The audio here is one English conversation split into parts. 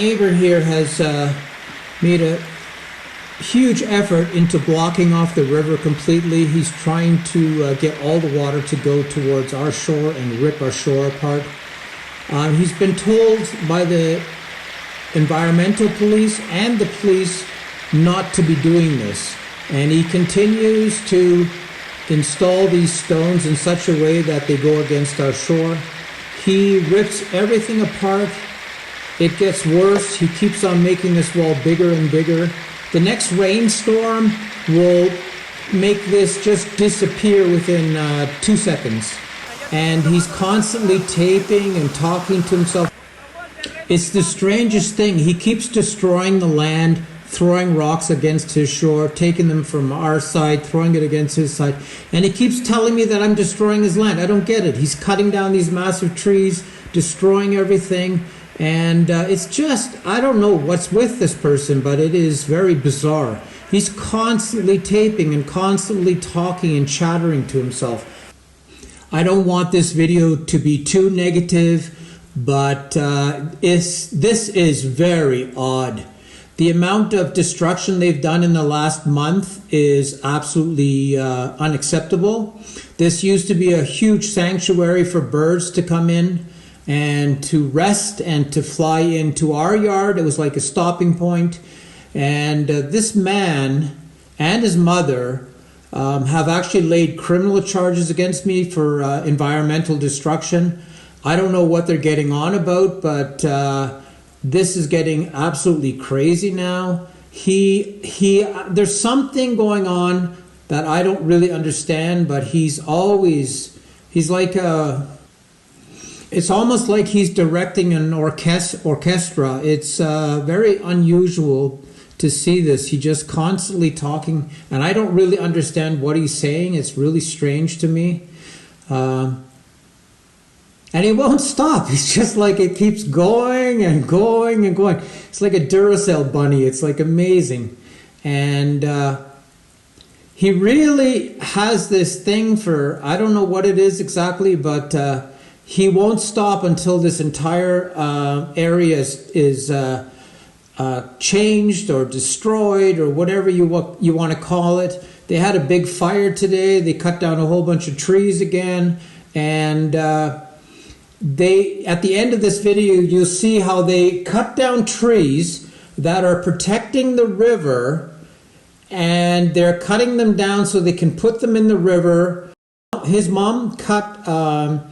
neighbor here has made a huge effort into blocking off the river completely. He's trying to get all the water to go towards our shore and rip our shore apart. He's been told by the environmental police and the police not to be doing this. And he continues to install these stones in such a way that they go against our shore. He rips everything apart. It gets worse. He keeps on making this wall bigger and bigger. The next rainstorm will make this just disappear within 2 seconds. And he's constantly taping and talking to himself. It's the strangest thing. He keeps destroying the land, throwing rocks against his shore, taking them from our side, throwing it against his side. And he keeps telling me that I'm destroying his land. I don't get it. He's cutting down these massive trees, destroying everything. And it's just, I don't know what's with this person, but it is very bizarre. He's constantly taping and constantly talking and chattering to himself. I don't want this video to be too negative, but this is very odd. The amount of destruction they've done in the last month is absolutely unacceptable. This used to be a huge sanctuary for birds to come in and to rest and to fly into our yard. It was like a stopping point. And this man and his mother have actually laid criminal charges against me for environmental destruction. I don't know what they're getting on about, but this is getting absolutely crazy now. There's something going on that I don't really understand, but he's like it's almost like he's directing an orchestra. It's very unusual to see this. He just constantly talking, and I don't really understand what he's saying. It's really strange to me. And he won't stop. It's just like it keeps going and going and going. It's like a Duracell bunny. It's like amazing. And he really has this thing for, I don't know what it is exactly, but he won't stop until this entire area is changed or destroyed or whatever you want to call it. They had a big fire today. They cut down a whole bunch of trees again. And at the end of this video, you'll see how they cut down trees that are protecting the river, and they're cutting them down so they can put them in the river. His mom cut a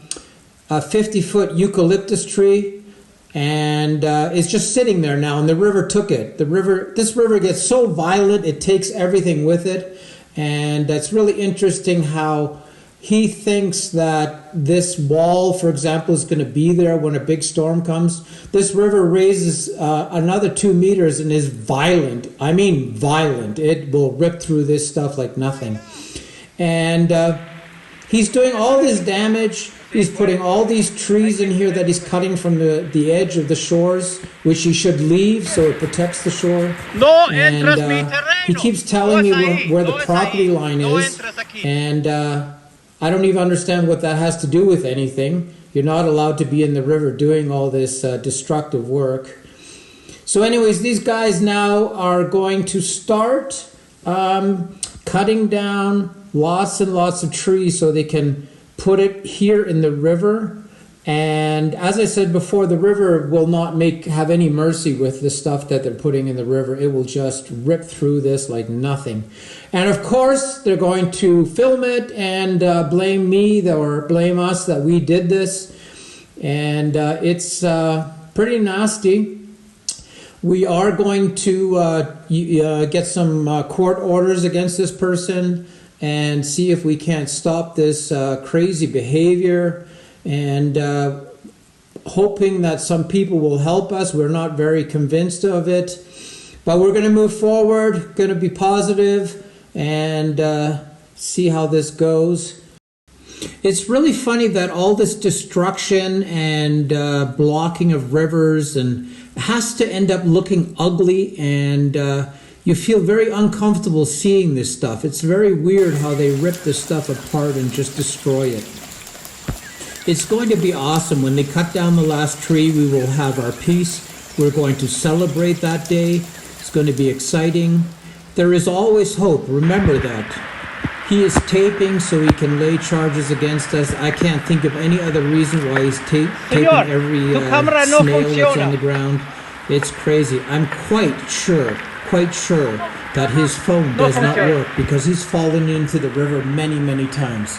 50-foot eucalyptus tree, and it's just sitting there now, and the river took it. This river gets so violent, it takes everything with it, and that's really interesting how he thinks that this wall, for example, is going to be there when a big storm comes. This river raises another 2 meters and is violent. I mean violent. It will rip through this stuff like nothing. And he's doing all this damage. He's putting all these trees in here that he's cutting from the edge of the shores, which he should leave so it protects the shore. And he keeps telling me where the property line is. And I don't even understand what that has to do with anything. You're not allowed to be in the river doing all this destructive work. So anyways, these guys now are going to start cutting down lots and lots of trees so they can put it here in the river. And as I said before, the river will not have any mercy with the stuff that they're putting in the river. It will just rip through this like nothing. And of course, they're going to film it and blame me or blame us that we did this. And it's pretty nasty. We are going to get some court orders against this person and see if we can't stop this crazy behavior. And hoping that some people will help us. We're not very convinced of it, but we're going to move forward, going to be positive, and see how this goes. It's really funny that all this destruction and blocking of rivers and has to end up looking ugly, and you feel very uncomfortable seeing this stuff. It's very weird how they rip this stuff apart and just destroy it. It's going to be awesome. When they cut down the last tree, we will have our peace. We're going to celebrate that day. It's going to be exciting. There is always hope. Remember that. He is taping so he can lay charges against us. I can't think of any other reason why he's taping every snail that's on the ground. It's crazy. I'm quite sure that his phone does not work because he's fallen into the river many, many times.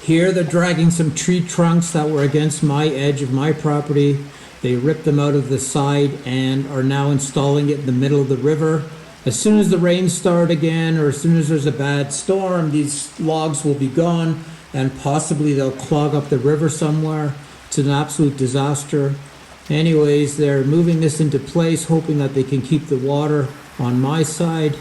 Here they're dragging some tree trunks that were against my edge of my property. They ripped them out of the side and are now installing it in the middle of the river. As soon as the rains start again, or as soon as there's a bad storm, these logs will be gone and possibly they'll clog up the river somewhere. It's an absolute disaster. Anyways, they're moving this into place, hoping that they can keep the water on my side.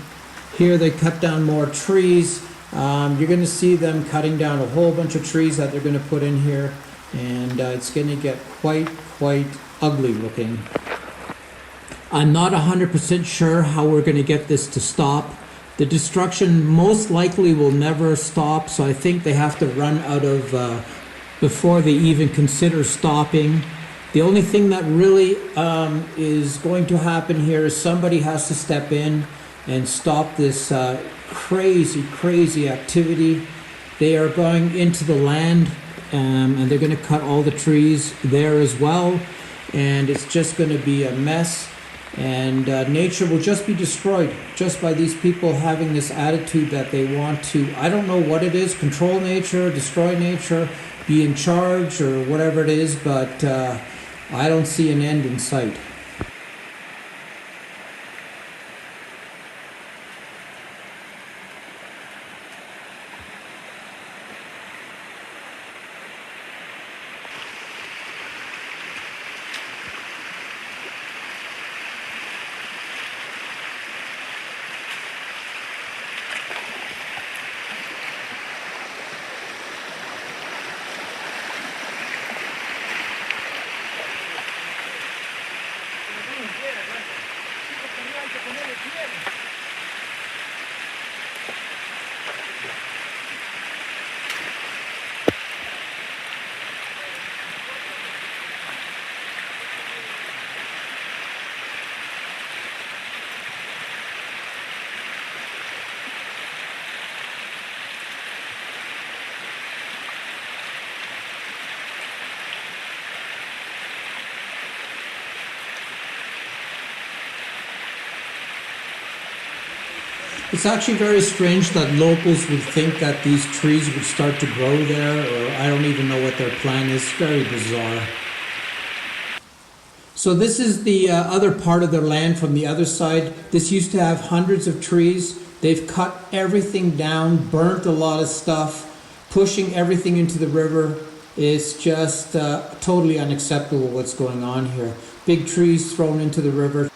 Here they cut down more trees. You're going to see them cutting down a whole bunch of trees that they're going to put in here, and it's going to get quite ugly looking. I'm not 100% sure how we're going to get this to stop. The destruction most likely will never stop, so I think they have to run out of before they even consider stopping. The only thing that really is going to happen here is somebody has to step in and stop this crazy activity. They are going into the land and they're going to cut all the trees there as well, and it's just going to be a mess, and nature will just be destroyed just by these people having this attitude that they want to, I don't know what it is, control nature, destroy nature, be in charge or whatever it is, but I don't see an end in sight. It's actually very strange that locals would think that these trees would start to grow there, or I don't even know what their plan is. Very bizarre. So this is the other part of their land from the other side. This used to have hundreds of trees. They've cut everything down, burnt a lot of stuff, pushing everything into the river. It's just totally unacceptable what's going on here. Big trees thrown into the river.